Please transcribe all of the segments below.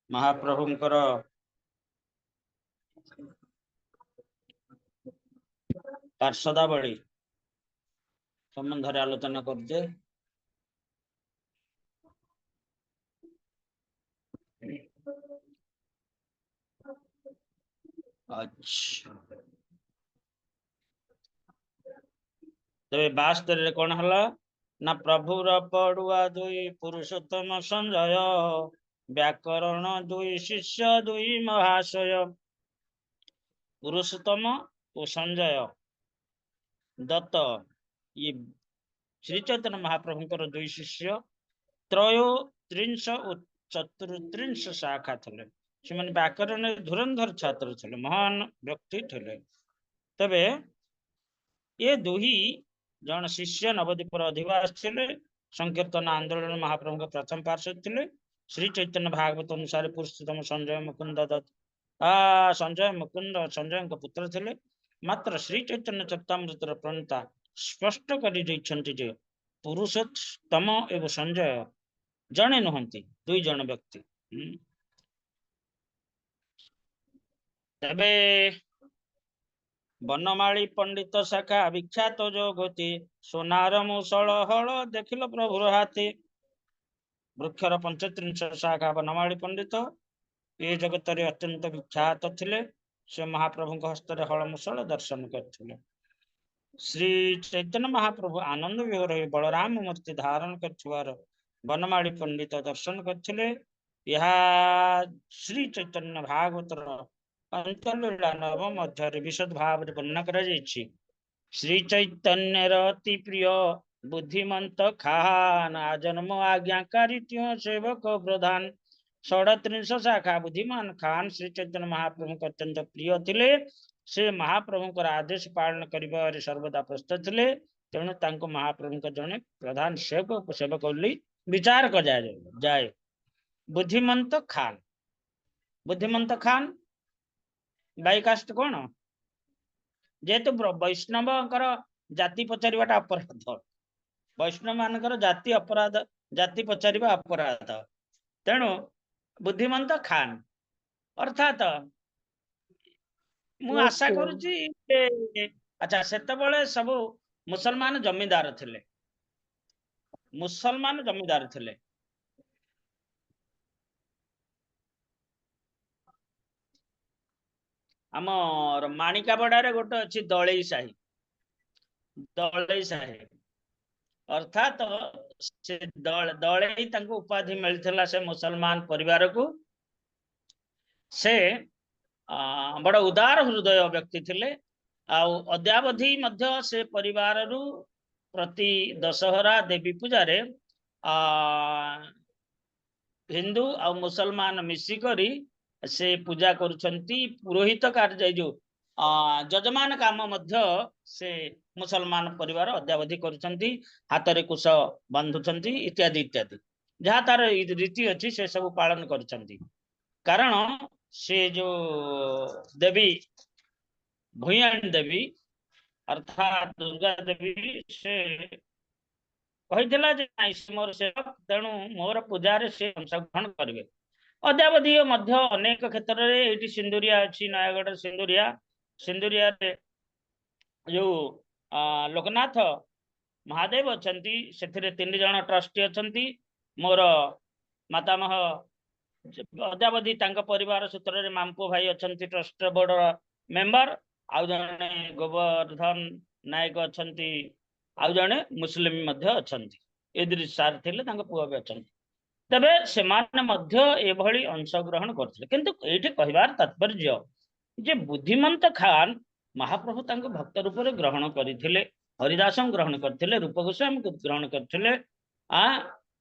महाप्रभुंकर पार्षदावली संबंध आलोचना करते। अच्छा तेरे 72 कौन हला ना प्रभुर पड़ुआ दुई पुरुषोत्तम संजय व्याकरण दुई शिष्य दुई महाशय पुरुषोत्तम और संजय दत्त ये श्री चैतन्य महाप्रभुंकर दुई शिष्य त्रयो त्रिंश और चतुर्त्रिंश शाखा थे से व्याकरण धुरंधर छात्र थे महान व्यक्ति थे। तबे ये दुही जन शिष्य नवद्वीपर अधिवास थे संकीर्तन आंदोलन महाप्रभु के प्रथम पार्षद थे। श्री चैतन्य भागवत अनुसार पुरुषोत्तम संजय मुकुंद दत्त संजय मुकुंद संजय पुत्र थे। मात्र श्री चैतन्य चरितामृत प्रणेता स्पष्ट कर पुरुषोत्तम एवं संजय जड़े नुहति दुई जन व्यक्ति। तबे बनमाली पंडित शाखा विख्यात जो गति सोनार मुसल हल देखिल प्रभुर हाथी वृक्षर 35 शाखा बनमाली पंडित ये जगत अत्यंत विख्यात थिले से महाप्रभु हस्त हल मुसल दर्शन करथिले। श्री चैतन्य महाप्रभु आनंद विहर बलराम मूर्ति धारण कर बनमाली पंडित दर्शन करथिले। यह श्री चैतन्य भागवतर अंतर्लीला नवम अध्याय विशद भाव वर्णना कर श्री चैतन्य अति प्रिय बुद्धिमंत खान आजन्म आज्ञाकारी त्यों सेवक प्रधान 37 शाखा बुद्धिमान खान श्री चैतन्य महाप्रभु को अत्यंत प्रिय थिले से महाप्रभु आदेश पालन कर सर्वदा प्रस्तुत थे तेणु तांको महाप्रभु का जड़े प्रधान सेवक सेवक विचार कर जाए। बुद्धिमंत खान बाइकास्ट कौन जेहेतु वैष्णव जाति पचारिबाटा अपराध वैष्णव मानकर जाति अपराध जाति पचारिबा अपराध तेणु बुद्धिमंत खान अर्थात मु आशा करुची अच्छा सेतबळे सब मुसलमान जमींदार थिले आमर माणिकाबड़ारे गोटे अच्छी दलई साही अर्थात से दलई उपाधि मिलता से मुसलमान परिवार को से बड़ उदार हृदय व्यक्ति थिले अद्यावधि मध्य से परिवार रु प्रति दशहरा देवी पूजा रे हिंदू आ मुसलमान मिसिकरी से पूजा करुछंती पुरोहित कार्य जो जजमान काम मध्य से मुसलमान परिवार अद्यावधि करुछंती हाथ रे कुश बांधुछंती इत्यादि इत्यादि जहाँ तार रीति अच्छी से सब पालन करुछंती कारण से जो देवी भूयान देवी अर्थात दुर्गा देवी से कही मोर सेवक तेणु मोर पूजार से अंशग्रहण करेंगे। अद्यावधि मध्य अनेक क्षेत्र में सिंदूरिया अच्छी नयागढ़ सिंदूरिया जो लोकनाथ महादेव अच्छा से 3 जन ट्रस्टी अच्छा मोर मातामह अद्यावधि परिवार सूत्र मामपो भाई अच्छा ट्रस्ट बोर्ड मेंबर आउ जने गोवर्धन नायक अच्छा आउ जने मुस्लिम अच्छा ए सार थे पुआ भी अच्छा तबे से एभली अंशग्रहण करते किंतु ये कहबार तात्पर्य जे बुद्धिमंत खान महाप्रभु भक्त रूप में ग्रहण करते हरिदास ग्रहण करते रूप गोस्वामी को ग्रहण करते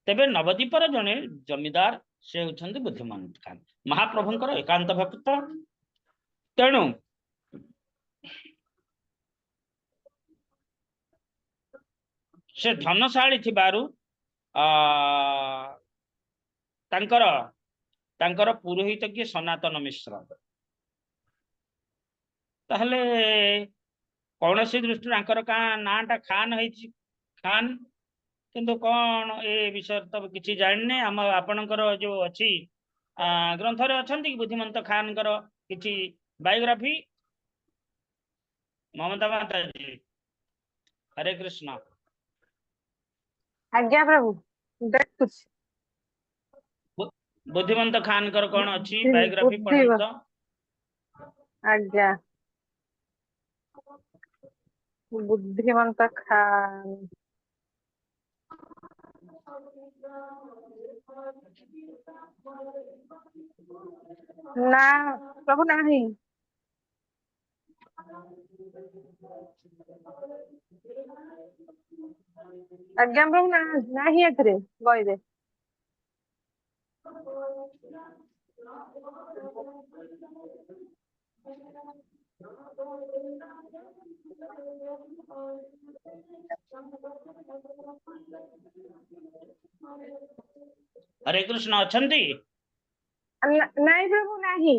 तेबे नवद्वीपर जने जमीदार से होछंती बुद्धिमंत खान महाप्रभुंकर एकांत भक्त तेणु से धनशाली थिबारु तांकर पुरोहित किए सनातन मिश्र ताहले कौन सी दृष्टि नाटा खान है खान किंतु कौन ए विषय तो किसी जानने आम आपणकर जो अच्छी ग्रंथ रे अछंती कि बुद्धिमंत खान कर किछि बायोग्राफी? ममता माता जी हरे कृष्ण। आज्ञा प्रभु देखुछ बुद्धिमंत खान कर कौन अच्छी बुद्धि बायोग्राफी बुद्धि पढ़न तो? आज्ञा बुद्धिमंत खान ना प्रभु नाही आज्ञा प्रभु ना नाही एथरे बहिरे हरे कृष्ण अछंती? नाही प्रभु नाही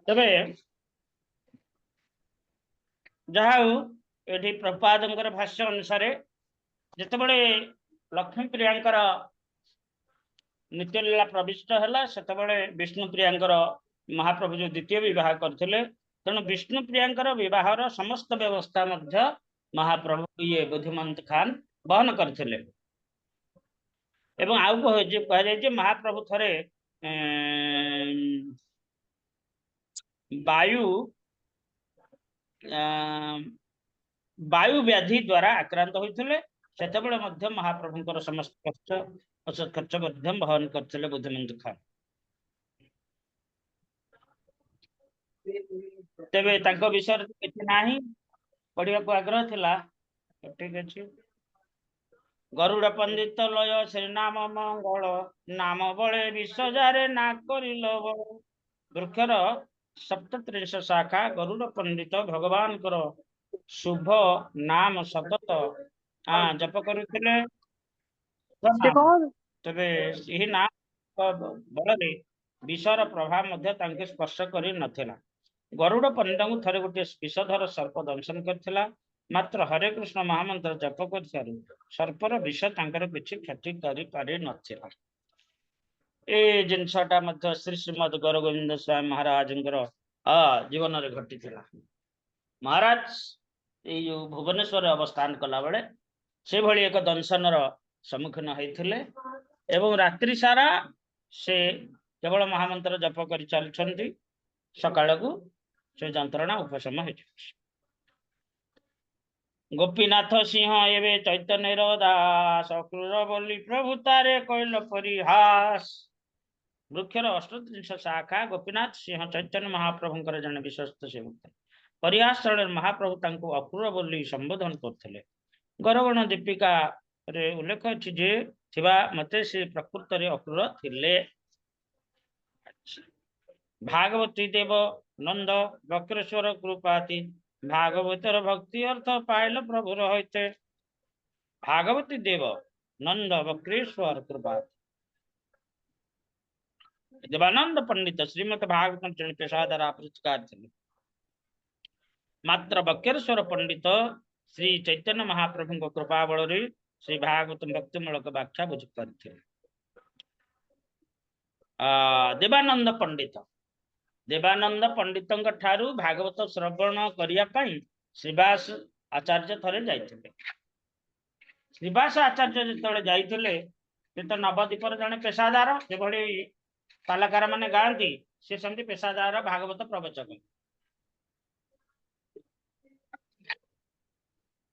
तबे जहा एठी प्रपादंकर भाष्य अनुसार जितेबले लक्ष्मी प्रियांकर नित्यलीला प्रविष्ट है सेतबले विष्णु प्रियांकर महाप्रभु जो द्वितीय विवाह करथिले तेणु विष्णु प्रियांकर विवाहर समस्त व्यवस्था मध्य महाप्रभु ये बुद्धिमंत खान बहन करथिले। एवं आउ कह जाए महाप्रभु थरे वायु वायु व्याधि द्वारा आक्रांत होते सेतबेले मध्य महाप्रभुंकर समस्त खर्च औषध खर्च मध्य वहन करथिले बुद्धिमंत खान। तेबे तांको विषय किछि नाही पढ़िया को आग्रह थिला ठीक अछि। गरुड़ पंडित लय श्रीनाम मंगल नाम बळे विश्वजारे ना करिलो वृक्षर 37 शाखा गरुड़ पंडित भगवान करो शुभ नाम सतत जप करुथिले से कौन तेबे एही नाम बଳରେ विषर प्रभाव मध्य तांके स्पर्श करि नथिला। गरुड़ पंडित को थरे गोटे विषधर सर्प दंशन करथिला मात्र हरे कृष्ण महामंत्र जप कर सर्पर विष तांकर किछि क्षति करि पारि नथिला। ए जिनसटा मध्य श्री श्रीमद गौर गोविंद स्वामी महाराज जीवन रे घटिथिला। महाराज ये जो भुवनेश्वर अवस्थान कला बेले से भली एक दंशनर सम्मुखीन होइथिले एवं रात्रि सारा से केवल महामंत्र जप कर चलछंती सकाळ को से जंत्रणा उपशम हो। गोपीनाथ सिंह एवं चैतन्य दास अक्रूर बोली प्रभु तारे कैल परिहास। वृक्षर 38 शाखा गोपीनाथ सिंह चैतन्य महाप्रभुंकर जन विश्वस्त सेवक परिहास महाप्रभु तांको अक्रूर बोली संबोधन करथिले। गौरगण दीपिका रे उल्लेख अछि जे थिबा मते से प्रकृत रे अक्रूर थिले। भागवती देव नंद वक्रेश्वर कृपाति भागवतर भक्ति अर्थ पाइल प्रभु रहते। भागवती देव नंद वक्रेश्वर कृपाति देवानंद पंडित श्रीमद भागवत जन पेशादार पुरस्कार थे मात्र वक्रेश्वर पंडित श्री चैतन्य महाप्रभु कृपा बल श्री भागवत भक्तिमूलक व्याख्या बुझ पारे। देवानंद पंडित ठारू भागवत श्रवण करने श्रीवास आचार्य थरे जाइथिले। श्रीवास आचार्य जो जाइथिले तो नवद्वीपर जने पेशादार जो कलाकार माने गाँती से समझी पेशादार भागवत प्रवचक।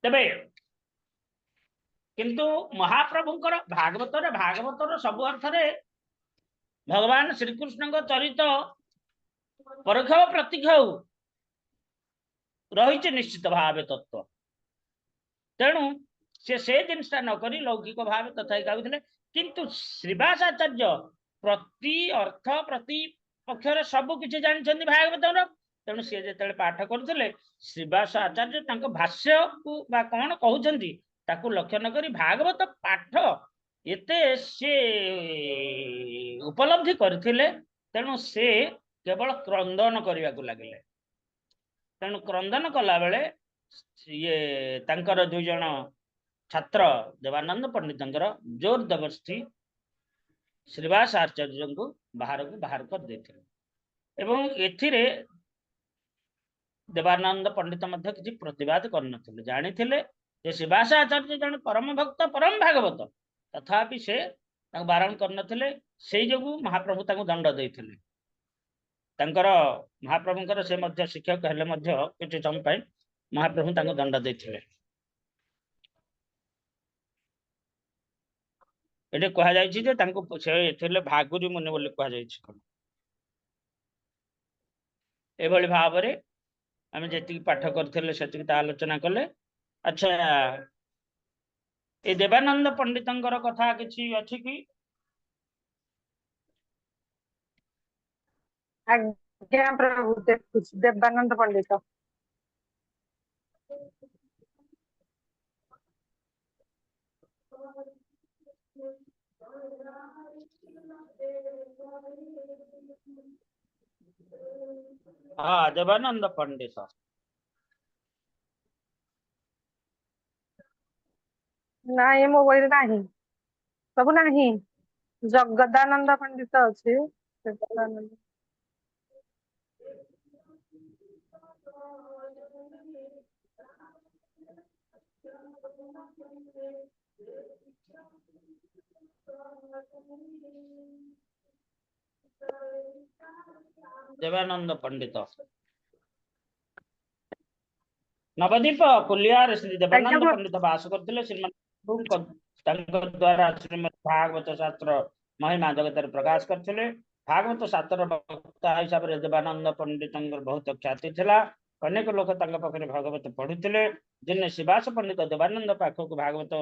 तेबे किंतु महाप्रभुंकर भागवतर सब अर्थ रे भगवान श्रीकृष्ण चरित परोक्ष प्रत्यक्ष रही निश्चित भाव तत्व तेणु से जिनसा नक लौकिक भाव तथा गाँव किंतु श्रीवास आचार्य प्रति अर्थ प्रति पक्षर सबकि जानते भागवत तेणु सी जो पाठ करुले श्रीवास आचार्य भाष्य को कौन कहते लक्ष्य न करी भागवत पाठ एते से उपलब्धि करथिले तेणु से केवल क्रंदन करने को लगे। तेणु क्रंदन कला बेले ये तांकर दुई जन छात्र देवानंद पंडित जोर जबरदस्ती श्रीवास आचार्य को बाहर कर देथिले एवं एथिरे देवानंद पंडित मध्य किसी प्रतिवाद करनथिले जानिथिले जे श्रीवास आचार्य जन परम भक्त परम भागवत तथापि से बारण करनथिले सेई जोगु महाप्रभु तांको दंड देथिले तांकर महाप्रभुंकर से मध्य शिक्षक हेले मध्य किछि समय पय महाप्रभु तांको दंड देथिले एटे कहा जायछि जे तांको से एथिले भागुरी मुनि बोली कहा जायछि एभली भाबरे आमे जेतिक पाठ करथिले सेतिक आलोचना कले अच्छा ए देवानंद पंडितंकर कथा किछि अछि कि आज्ञा प्रभु देखुछ देवानंद पंडित हाँ देवानंद पंडित ना ये मोबाइल नाही सब नाही जगदानंद पंडित अछि जगदानंद देवानंद पंडित नवदीप कुलियार श्री आज्ञा देवानंद प्रभु पंडित वास करथिले श्रीमद द्वारा श्रीमद भागवत शास्त्र महिमा जगत प्रकाश करथिले भागवत शास्त्र वक्ता हिसाब रे देवानंद पंडित बहुत ख्याति थिला अनेक लोक तांका पाखरे भागवत पढुथिले जिने शिवास पंडित देवानंद पाखक भागवत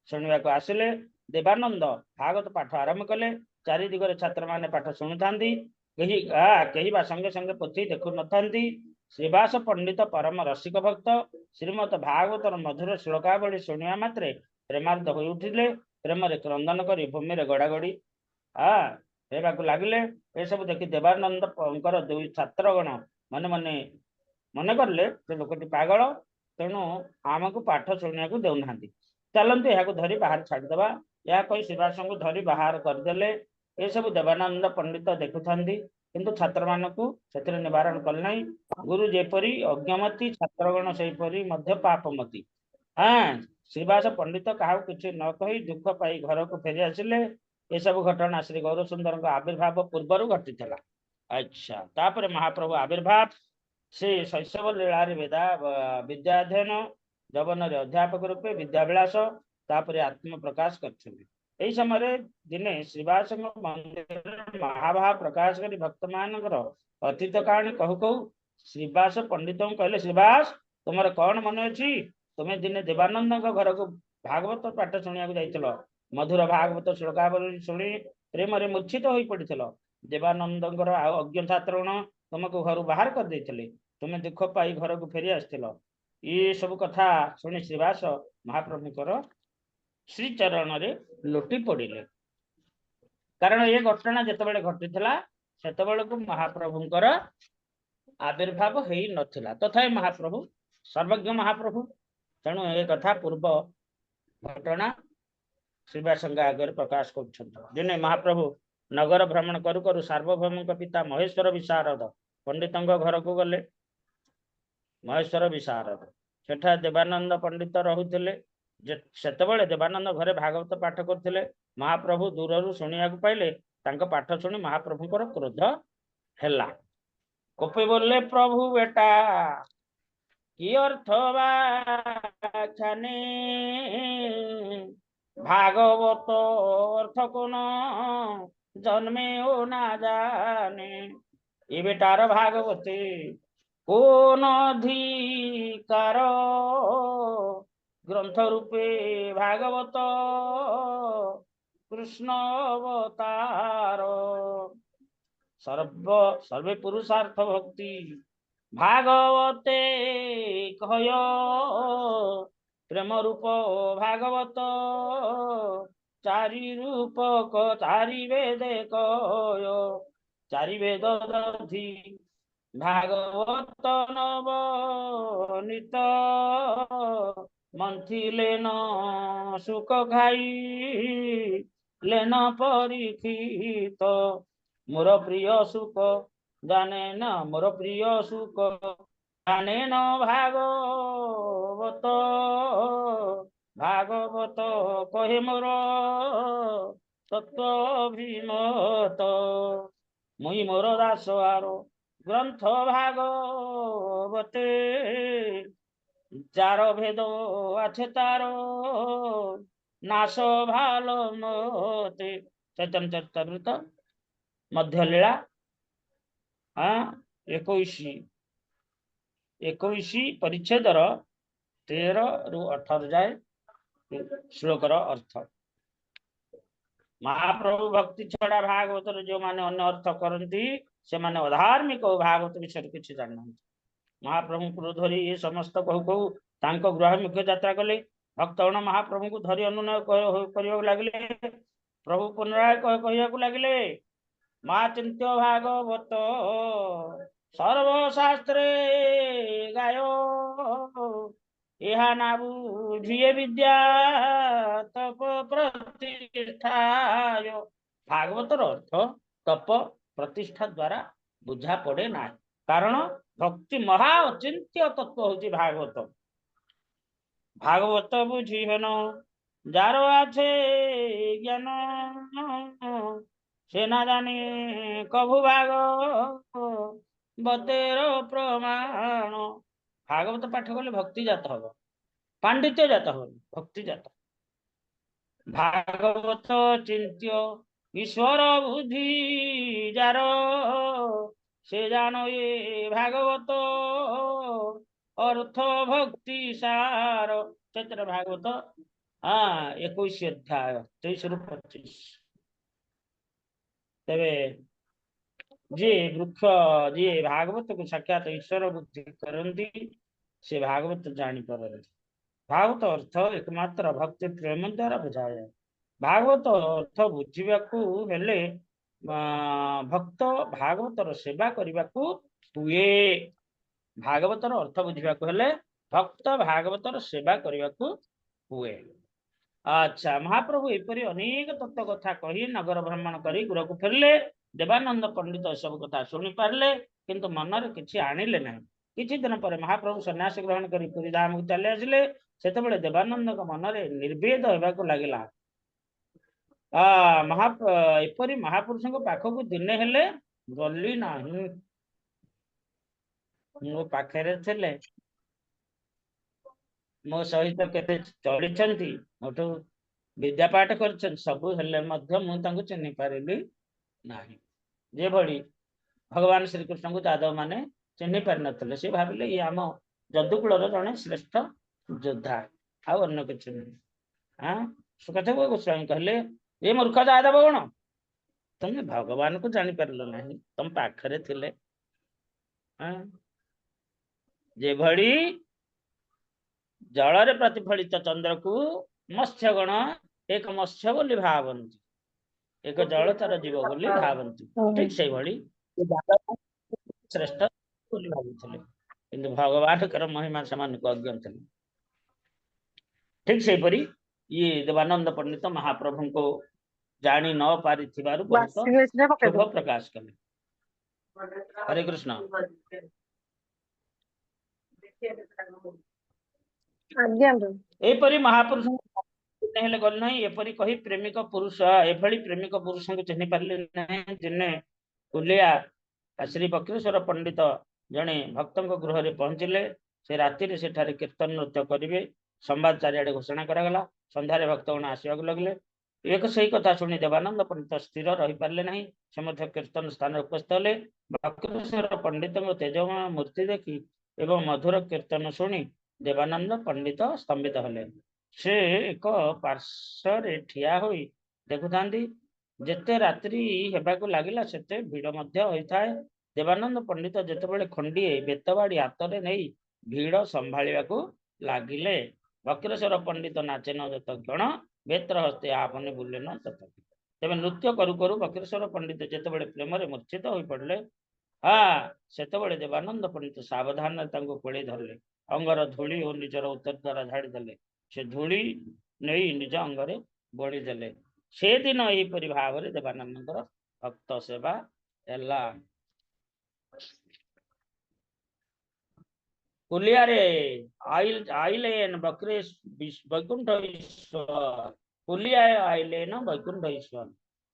शुणिबा को आसिले देवानंद भागवत पाठ आरंभ कले चारि दिगरे छात्र माने पाठ शुणुथांती कही बा संगे संगे पोथी देखु नथांती श्रीवास पंडित परम रसिक भक्त श्रीमद भागवतर मधुर श्लोकावली शुणिया मात्रे प्रेमार्थ हो उठिले प्रेम क्रंदन करी भूमि रे गड़ागड़ी हेबाकू लागिले ए सब देखि देवानंद दुई छात्रगण मन मने मन करले से लोकटी पागल तेणु आमको पाठ शुणिया देउना चलते यहाँ धरी बाहर छाड़देवा या कही श्रीवास को धरी बाहर करदे ये सब देवानंद पंडित देखुं किंतु छात्र मानक से निवारण कले गुरु जेपरी अज्ञमती छात्रगण से पापमती हाँ श्रीवास पंडित क्या किसी न कही दुख पाई घर को फेरी आसिले ये सब घटना श्री गौर सुंदर आविर्भाव पूर्व घटी अच्छा तापर महाप्रभु आविर्भाव से शैशव लीला विद्याध्ययन जवन अध्यापक रूपे विद्याभिलाष तापर आत्म प्रकाश कर समय दिने श्रीवास मंदिर महाभाव प्रकाश कर भक्त मान अतीत कहानी कहू कहू श्रीवास पंडित कहले श्रीवास तुम कौन मन अच्छी तुम्हें दिने देवानंद घर को भागवत पाठ शुणा जाइल मधुर भागवत श्लोकावली शुणी प्रेम मूर्छित हो पड़ल देवानंद अज्ञ छात्रगण तुमको घर बाहर कर देते तुम्हें दुख पाई घर को फेरी आसथिल ये सब कथा शुणी श्रीवास महाप्रभुकर श्रीचरण रे लोटी पड़े कारण ये घटना जिते घटी से महाप्रभुंकर आविर्भाव हो नथिला तथा महाप्रभु सर्वज्ञ महाप्रभु तेणु ये कथा पूर्व घटना श्रीवास आगे प्रकाश कर महाप्रभु नगर भ्रमण करू करू सार्वभौम पिता महेश्वर विशारद पंडित घर को गले महेश्वर विशारद सेठा देवानंद पंडित रुले सेतबेले देवानंद घरे भागवत पाठ करते महाप्रभु दूर शुणा पाइले पाठ शुणी महाप्रभुकर क्रोध हैला कोपे बोले प्रभु बेटा कि अर्थ बाने भागवत अर्थ कोन जन्मे ओ ना जाने ये बेटार भागवते कोन अधिकार ग्रंथ रूपे भागवत कृष्ण अवतार सर्वे पुरुषार्थ भक्ति भागवते कह प्रेम रूप भागवत चारि रूपक चारि वेद कय चारि वेद दधि भागवत नवनीत ମନ୍ଥିଲେ ନ ସୁଖ ଖାଇ ଲେନ ପରୀକ୍ଷିତ ମୋର ପ୍ରିୟ ସୁଖ ଜାନେ ନା ମୋର ପ୍ରିୟ ସୁଖ ଜାନେ ନ ଭାଗବତ ଭାଗବତ କହେ ମୋର ତତ୍ତ୍ୱଭିମତ ମୁଇଁ ମୋର ଦାସ ଆର ଗ୍ରନ୍ଥ ଭାଗବତେ যার ভেদ আছে তার নাশ ভালো মতে চৈতন্য চরিতামৃত ମଧ୍ୟ ଲୀଳା 21 ପରିଚ୍ଛେଦର 13 ରୁ 18 ଯାଏ ଶ୍ଲୋକର ଅର୍ଥ। ମହାପ୍ରଭୁ ଭକ୍ତି ଛଡା ଭାଗବତର ଯୋଉମାନେ ଅନ୍ୟ ଅର୍ଥ କରନ୍ତି ସେମାନେ ଅଧାର୍ମିକ ଓ ଭାଗବତ ବିଷୟରେ କିଛି ଜାଣିନାହାନ୍ତି। ମହାପ୍ରଭୁଙ୍କୁ ଧରି ଏ ସମସ୍ତ କହୁ କହୁ ତାଙ୍କ ଗୃହାଭିମୁଖେ ଯାତ୍ରା କଲେ। ଭକ୍ତଗଣ ମହାପ୍ରଭୁଙ୍କୁ ଧରି ଅନୁନୟ କରିବାକୁ ଲାଗିଲେ। ପ୍ରଭୁ ପୁନରାୟ କହିବାକୁ ଲାଗିଲେ, ମା ଚିନ୍ତ୍ୟ ଭାଗବତ ସର୍ବଶାସ୍ତ୍ରେ ଗାୟ ଏହା ନା ବୁଝିଏ ବିଦ୍ୟା ତପ ପ୍ରତିଷ୍ଠାୟ। ଭାଗବତର ଅର୍ଥ ତପ ପ୍ରତିଷ୍ଠା ଦ୍ୱାରା ବୁଝା ପଡେ ନାହିଁ, କାରଣ ଭକ୍ତି ମହା ଅଚିନ୍ତ୍ୟ ତତ୍ଵ ହଉଛି ଭାଗବତ। ଭାଗବତ ବୁଝି ହେନ ଯାର আছে জ্ঞান সে না জানে কভু ভাগবতের প্রমাণ। ଭାଗବତ ପାଠ କଲେ ଭକ୍ତି ଜାତ ହବ, ପାଣ୍ଡିତ୍ୟ ଜାତ ହବ, ଭକ୍ତି ଜାତ। ଭାଗବତ ଚିନ୍ତ୍ୟ ଈଶ୍ୱର ବୁଦ୍ଧି ଯାର ସେ ଜାନ ଏ ଭାଗବତ ଅର୍ଥ ଭକ୍ତି ସାର। ଚୈତ୍ର ଭାଗବତ 21 ଅଧ୍ୟାୟ 23 ରୁ 25। ତେବେ ଯିଏ ଯିଏ ଭାଗବତକୁ ସାକ୍ଷାତ ଈଶ୍ୱର ବୁଦ୍ଧି କରନ୍ତି ସେ ଭାଗବତ ଜାଣିପାରନ୍ତି। ଭାଗବତ ଅର୍ଥ ଏକମାତ୍ର ଭକ୍ତି ପ୍ରେମ ଦ୍ୱାରା ବୁଝାଯାଏ। ଭାଗବତ ଅର୍ଥ ବୁଝିବାକୁ ହେଲେ ଭକ୍ତ ଭାଗବତର ସେବା କରିବାକୁ ହୁଏ। ଭାଗବତର ଅର୍ଥ ବୁଝିବାକୁ ହେଲେ ଭକ୍ତ ଭାଗବତର ସେବା କରିବାକୁ ହୁଏ। ଆଚ୍ଛା, ମହାପ୍ରଭୁ ଏପରି ଅନେକ ତତ୍ତ୍ୱ କଥା କହି ନଗର ଭ୍ରମଣ କରି ଗୃହକୁ ଫେରିଲେ। ଦେବାନନ୍ଦ ପଣ୍ଡିତ ଏସବୁ କଥା ଶୁଣି ପାରିଲେ, କିନ୍ତୁ ମନରେ କିଛି ଆଣିଲେ ନାହିଁ। କିଛି ଦିନ ପରେ ମହାପ୍ରଭୁ ସନ୍ନ୍ୟାସ ଗ୍ରହଣ କରି ପୁରୀ ଧାମକୁ ଚାଲି ଆସିଲେ। ସେତେବେଳେ ଦେବାନନ୍ଦଙ୍କ ମନରେ ନିର୍ଭେଦ ହେବାକୁ ଲାଗିଲା। ଏପରି ମହାପୁରୁଷଙ୍କ ପାଖକୁ ଦିନେ ହେଲେ ଗଲି ନାହିଁ। ମୋ ପାଖରେ ଥିଲେ, ମୋ ସହିତ କେତେ ଚଳିଛନ୍ତି, ମୋଠୁ ବିଦ୍ୟା ପାଠ କରିଛନ୍ତି, ସବୁ ହେଲେ ମଧ୍ୟ ମୁଁ ତାଙ୍କୁ ଚିହ୍ନି ପାରିଲି ନାହିଁ। ଯେଭଳି ଭଗବାନ ଶ୍ରୀକୃଷ୍ଣଙ୍କୁ ଯାଦବ ମାନେ ଚିହ୍ନି ପାରିନଥିଲେ। ସେ ଭାବିଲେ ଇଏ ଆମ ଯଦୁକୁଳର ଜଣେ ଶ୍ରେଷ୍ଠ ଯୋଦ୍ଧା, ଆଉ ଅନ୍ୟ କିଛି ନୁହେଁ। ସୁଖଦେବ ଗୋସ୍ୱାମୀ କହିଲେ, ଏ ମୂର୍ଖ ଯାଦବ ଗଣ, ତମେ ଭଗବାନଙ୍କୁ ଜାଣିପାରିଲ ନାହିଁ, ତମ ପାଖରେ ଥିଲେ। ଯେଭଳି ଜଳରେ ପ୍ରତିଫଳିତ ଚନ୍ଦ୍ରକୁ ମତ୍ସ୍ୟଗଣ ଏକ ମତ୍ସ୍ୟ ବୋଲି ଭାବନ୍ତି, ଏକ ଜଳଚର ଜୀବ ବୋଲି ଭାବନ୍ତି, ଠିକ ସେଇଭଳି ଶ୍ରେଷ୍ଠ ବୋଲି ଭାବୁଥିଲେ, କିନ୍ତୁ ଭଗବାନଙ୍କର ମହିମା ସେମାନଙ୍କୁ ଅଜ୍ଞ ଥିଲେ। ଠିକ ସେହିପରି ଇଏ ଦେବାନନ୍ଦ ପଣ୍ଡିତ ମହାପ୍ରଭୁଙ୍କୁ ଜାଣି ନ ପାରିଥିବାରୁ ବହୁତ କ୍ଷୋଭ ପ୍ରକାଶ କଲେ। ହରେ କୃଷ୍ଣ। ଏପରି ମହାପୁରୁଷ ହେଲେ ଗଲ ନାହିଁ। ଏପରି କହି ପ୍ରେମିକ ପୁରୁଷ ଏଭଳି ପ୍ରେମିକ ପୁରୁଷଙ୍କୁ ଚିହ୍ନି ପାରିଲେ ନାହିଁ। ଦିନେ କୁଲିଆ ଶ୍ରୀ ବକ୍ରେଶ୍ୱର ପଣ୍ଡିତ ଜଣେ ଭକ୍ତଙ୍କ ଗୃହରେ ପହଞ୍ଚିଲେ। ସେ ରାତିରେ ସେଠାରେ କୀର୍ତ୍ତନ ନୃତ୍ୟ କରିବେ ସମ୍ବାଦ ଚାରିଆଡେ ଘୋଷଣା କରାଗଲା। ସନ୍ଧ୍ୟାରେ ଭକ୍ତଗଣ ଆସିବାକୁ ଲାଗିଲେ। ଏକ ସେଇ କଥା ଶୁଣି ଦେବାନନ୍ଦ ପଣ୍ଡିତ ସ୍ଥିର ରହିପାରିଲେ ନାହିଁ। ସେ ମଧ୍ୟ କୀର୍ତ୍ତନ ସ୍ଥାନରେ ଉପସ୍ଥିତ ହେଲେ। ବକ୍ରେଶ୍ୱର ପଣ୍ଡିତଙ୍କ ତେଜମୟ ମୂର୍ତ୍ତି ଦେଖି ଏବଂ ମଧୁର କୀର୍ତ୍ତନ ଶୁଣି ଦେବାନନ୍ଦ ପଣ୍ଡିତ ସ୍ତମ୍ଭିତ ହେଲେ। ସେ ଏକ ପାର୍ଶ୍ୱରେ ଠିଆ ହୋଇ ଦେଖୁଥାନ୍ତି। ଯେତେ ରାତ୍ରି ହେବାକୁ ଲାଗିଲା ସେତେ ଭିଡ଼ ମଧ୍ୟ ହୋଇଥାଏ। ଦେବାନନ୍ଦ ପଣ୍ଡିତ ଯେତେବେଳେ ଖଣ୍ଡିଏ ବେତବାଡ଼ି ହାତରେ ନେଇ ଭିଡ଼ ସମ୍ଭାଳିବାକୁ ଲାଗିଲେ। ବକ୍ରେଶ୍ୱର ପଣ୍ଡିତ ନାଚେ ନ ଯତ କ୍ଷଣ ବେତ୍ର ହସ୍ତେ ଆପନେ ବୁଲେ ନ ତତକ୍ଷଣ। ତେବେ ନୃତ୍ୟ କରୁ କରୁ ବକ୍ରେଶ୍ୱର ପଣ୍ଡିତ ଯେତେବେଳେ ପ୍ରେମରେ ମୂର୍ଚ୍ଛିତ ହୋଇ ପଡ଼ିଲେ, ସେତେବେଳେ ଦେବାନନ୍ଦ ପଣ୍ଡିତ ସାବଧାନରେ ତାଙ୍କୁ କୋଳେଇ ଧରିଲେ। अंगर धूली और निजर उत्तर द्वारा झाड़ीदेले से धूली नहीं निज अंगरे बोलीदेले से दिन यहीपरि भाव में देवानंदर भक्त सेवा है। कुलियारे आइलेन बक्रेश वैकुंठ ईश्वर कुलिया आइलेन वैकुंठ ईश्वर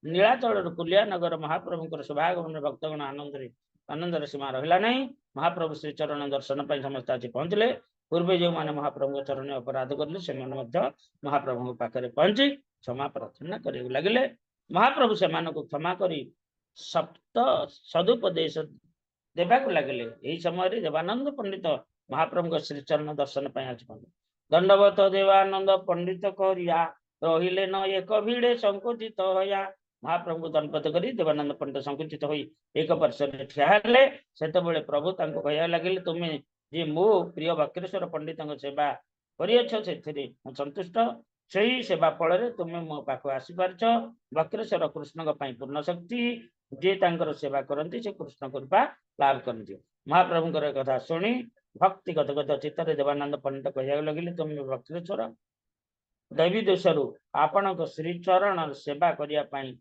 नीलाचल कुलिया नगर महाप्रभु शुभागमन भक्तगण आनंद सीमा रहा नहीं। महाप्रभु श्री चरण दर्शन पर समस्त आज पहुंचले। पूर्वे जो मैंने महाप्रभु चरण अपराध कले से महाप्रभु पाखे पहुंची क्षमा प्रार्थना कर लगे। महाप्रभु से क्षमा कर सप्त सदुपदेश देवाक लगे। यही समय देवानंद पंडित महाप्रभु श्रीचरण दर्शन दंडवत देवानंद पंडित करिया रहिले न एक भिड़े संकुचित होया। महाप्रभु दंडवत करी देवानंद पंडित संकुचित होई एक पार्श्व ठिया हेले। सेतबेले प्रभु तांको कहया लगे तुमे जे मो प्रिय वक्रेश्वर पंडित सेवा करियछ सेथिरे संतुष्ट सही सेवा फल तुम्हें मो पाख आसी पारछ। वक्रेश्वर कृष्ण पूर्ण शक्ति जे तांकर सेवा करती से कृष्ण कृपा लाभ करती। महाप्रभु कथा शुणी भक्ति गदगद चित्तर देवानंद पंडित कह लगे तुम वक्रेश्वर दैवी दोषरु आपण श्रीचरण सेवा करने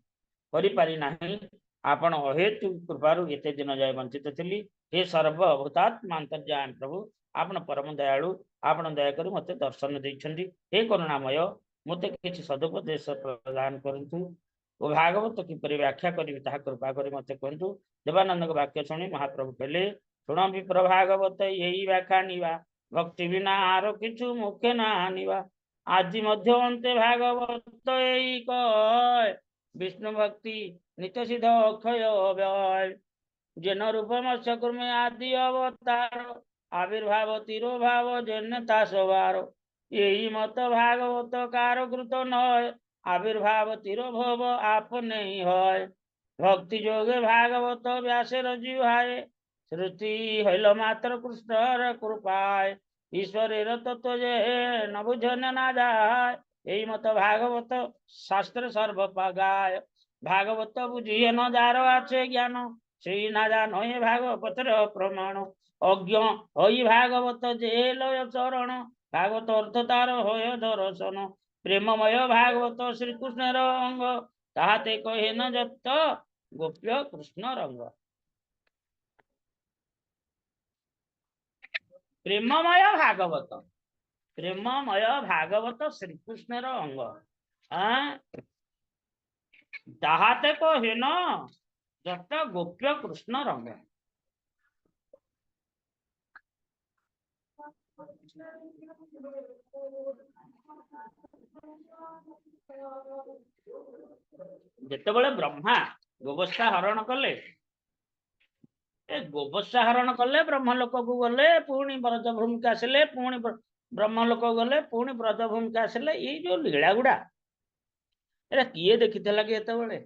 आपण अहेतु कृपारु एते दिन जाए वंचित थी। हे सर्वभूतात्मा अंतर्यामी प्रभु आपण परम दयालु आपण दया कर मते दर्शन देइछन्ति। हे करुणामय मते किछि सदुपदेश प्रदान करंतु ओ भागवत किपरि व्याख्या करी ताहा कृपा करी मते कहंतु। देवानंद वाक्य शुणी महाप्रभु कहले शुण विप्र भागवत यही व्याख्या निवा भक्ति बिना आरो किछु मुखे ना आनिवा। आज मध्य अंते भागवत यही कय विष्णु भक्ति नित्य सिद्ध अक्षय व्यय। जेन रूप मत्स्य कुर्मे आदि अवतार आविर्भाव तिरोभाव जन तासवार। यही मत भागवत कार कृत नय आविर्भाव तिरोभव आपने है। भक्ति जोगे भागवत व्यासेर जीवाए श्रुति हईल मात्र कृष्ण कृपाय। ईश्वर तत्व जे न बुझन ना जाय यही मत भागवत शास्त्र सर्व पगाय। भागवत बुझिए न जार आछे ज्ञान से ना जान भागवतर प्रमाण। अज्ञ हई भागवत जे लय चरण भागवत अर्थ तार होय दर्शन। प्रेममय भागवत श्रीकृष्ण अंग ताहाते कहे न जत गोप्य कृष्ण रंग। प्रेममय भागवत श्रीकृष्ण अंग ताहाते कहे न जत गोप्य कृष्ण रंग। जेतेबेले ब्रह्मा गोवस्था हरण कले गोवस्था हरण कले ब्रह्मलोक को गले पुणी ब्रज भूमिक आसिले पुणी ब्रह्मलोक गले पुणी ब्रज भूमिक आसिले। ये जो लीला गुड़ा एरा किए देखी कि एतबेले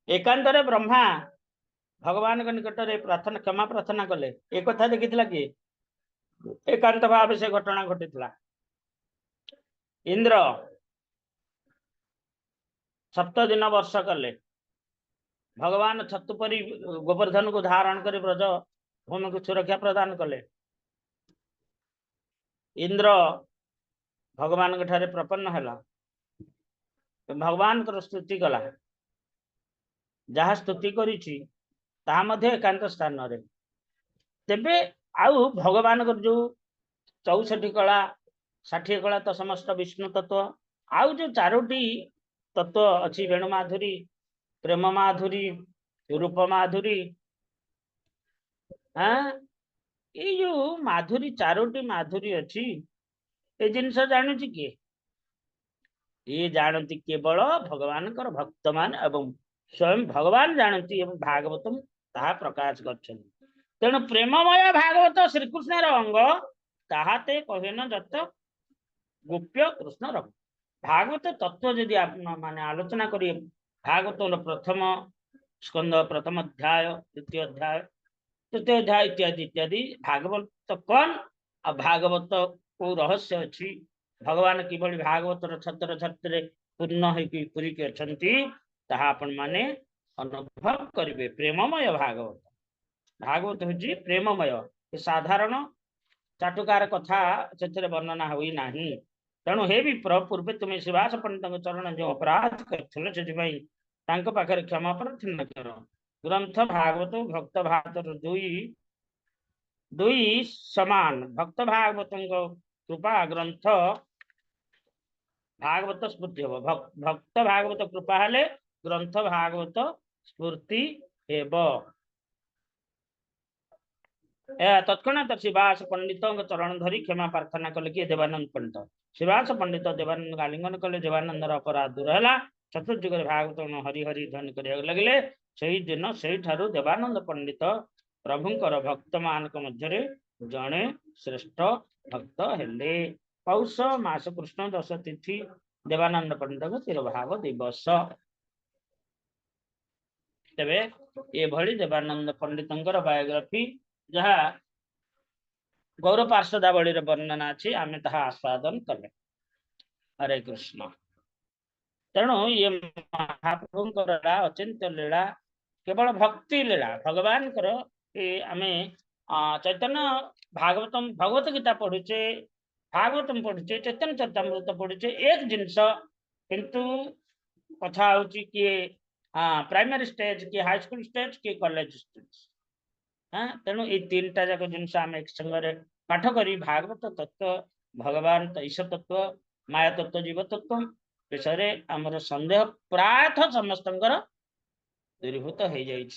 एकांतरे ब्रह्मा भगवान के निकट में प्रार्थना क्षमा प्रार्थना कले एक कथा देखी कि एकांत भाव से घटना घटी। इंद्र 7 दिन वर्ष कले भगवान छतुपरी गोवर्धन को धारण कर ब्रज भूमि को सुरक्षा प्रदान कले। इंद्र भगवान के ठारे प्रपन्न है भगवान को स्तुति कला जहाँ स्तुति करिछि ता मध्य एकांत स्थान रे। तेबे आउ भगवान को जो 64 कला 60 कला तो समस्त विष्णु तत्व आउ जो 4टी तत्व अच्छी वेणु माधुरी प्रेम माधुरी रूप माधुरी ये जो माधुरी 4टी माधुरी अच्छी ये जिनस जानुची किए ये जानती केवल भगवान भक्त मान एवं स्वयं भगवान जानती एवं भागवतम ताहा प्रकाश कर। तेणु प्रेममय भागवत श्रीकृष्ण अंग ताहाते कहे न जत गोप्य कृष्ण रंग। भागवत तत्व जदि आप माने आलोचना करिए भागवत प्रथम स्कंद प्रथम अध्याय द्वितीय अध्याय तृतीय अध्याय इत्यादि इत्यादि भागवत कौन आ भागवत को रहस्य अच्छी भगवान किभली भागवत छत्र छत्र पूर्ण होगी पूरी के अच्छा ताहा आपण माने अनुभव करिवे। प्रेममय भागवत भागवत हूँ प्रेममय, साधारण चाटुकार कथा से वर्णना हुई नाही। तेणु हे विप्र, पूर्वे तुम्हें शिवास पंडित चरण जो अपराध कर पाखे क्षमा प्रार्थना कर। ग्रंथ भागवत भक्त भागवत दुई दुई समान। भक्त भागवत कृपा ग्रंथ भागवत स्फूर्ति हम। भक्त भागवत कृपा हेले ग्रंथ भागवत स्फूर्ति हेब। तत्क्षणात शिवास पंडित चरण धरी क्षमा प्रार्थना कले कि देवानंद पंडित। शिवास पंडित देवानंद आलिंगन कले। देवानंद अपराध दूर है। चतुर्जुग भागवत हरि हरि ध्वनि कर लगे। से दिन से देवानंद पंडित प्रभुंकर भक्त मान मध्य जड़े श्रेष्ठ भक्त हेले। पौष मास कृष्ण दश तिथि देवानंद पंडित तिरभाव दिवस। तेरे ये देवानंद पंडित बायोग्राफी जहाँ गौर पार्षदावली वर्णना अच्छी आम ता आस्वादन कले। हरे कृष्ण। तेणु ये महाप्रभु लीला अचिंत्य लीला केवल भक्ति लीला भगवान आम चैतन्य भागवतम भगवत गीता पढ़ुचे भागवतम पढ़ुचे चैतन्य चरितमृत पढ़ुचे एक जिनस किंतु कथा हूँ किए प्राइमरी स्टेज किए हाई स्कूल स्टेज किए कॉलेज स्टेज। हाँ तेणु ये तीन टा जाक जिनस आम एक संगे पाठ करी भागवत तत्व भगवान ईश्वर तत्व माया तत्व जीव तत्व विषय आमर संदेह प्रायः समस्त दूरीभूत हो जाइए।